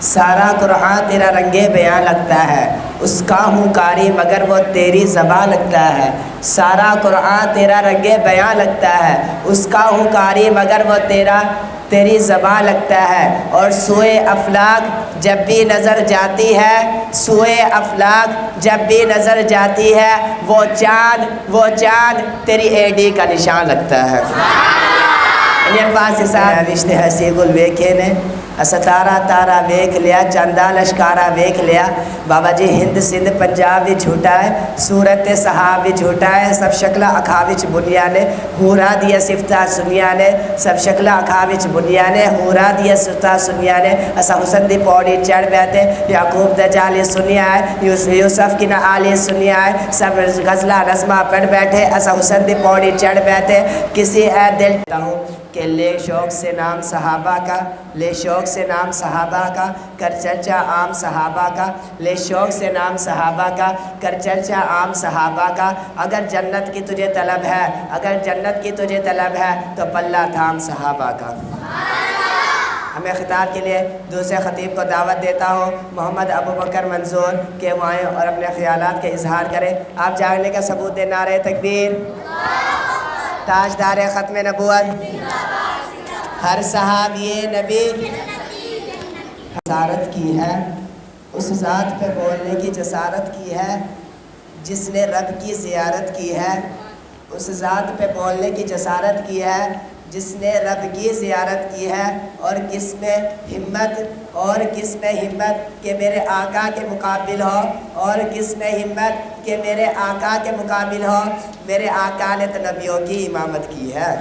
سارا قرآن تیرا رنگ بیاں لگتا ہے، اس کا ہوں کاری مگر وہ تیری زبان لگتا ہے۔ سارا قرآن تیرا رنگ بیاں لگتا ہے، اس کا ہوں کاری مگر وہ تیری زبان لگتا ہے۔ اور سوئے افلاک جب بھی نظر جاتی ہے، سوئے افلاک جب بھی نظر جاتی ہے، وہ چاند تیری ایڈی کا نشان لگتا ہے۔ انہیں الفاظ کے ساتھ رشتے ہسی گل ویکھے نے ستارہ تارا ویکھ لیا، چندہ لشکارا ویکھ لیا۔ بابا جی ہند سندھ پنجاب بھی جھوٹا ہے، صورت صحاب بھی جھوٹا ہے، سب شکلہ اکھا وچ بنیا نے ہورا دیا صفتہ سنیا نے، سب شکلہ اکھا وچ بنیا نے ہورا دیا صفتہ سنیا نے۔ اسا حسن دی پوڑی چڑھ بیٹھے، یعقوب دا جالی سنیا ہے، یوسف کی نعالی سنیا ہے، سب غزلہ نظمہ پڑھ بیٹھے، اسا حسن دی پوڑی چڑھ بیٹھے۔ کسی اے دل کہ لے شوق سے نام صحابہ کا، لے شوق سے نام صحابہ کا، کر چرچا عام صحابہ کا، لے شوق سے نام صحابہ کا، کر چرچا عام صحابہ کا۔ اگر جنت کی تجھے طلب ہے، اگر جنت کی تجھے طلب ہے تو پلہ تھام صحابہ کا۔ ہمیں خطاب کے لیے دوسرے خطیب کو دعوت دیتا ہوں، محمد ابو بکر منظور، کہ وہ آئیں اور اپنے خیالات کے اظہار کریں۔ آپ جاگنے کا ثبوت دیں، نعرہ تکبیر، تاجدار ختم نبوت، ہر صحابی نبی جسارت کی ہے، اس ذات پہ بولنے کی جسارت کی ہے جس نے رب کی زیارت کی ہے، اس ذات پہ بولنے کی جسارت کی ہے جس نے رب کی زیارت کی ہے۔ اور کس میں ہمت کہ میرے آقا کے مقابل ہو، اور کس میں ہمت کہ میرے آقا کے مقابل ہو، میرے آقا نے تو نبیوں کی امامت کی ہے۔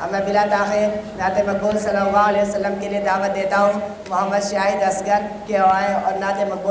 اب میں بلا تاخیر نعت مقبول صلی اللہ علیہ وسلم کے لیے دعوت دیتا ہوں محمد شاہد اصغر کہ آئیں اور نعت مقبول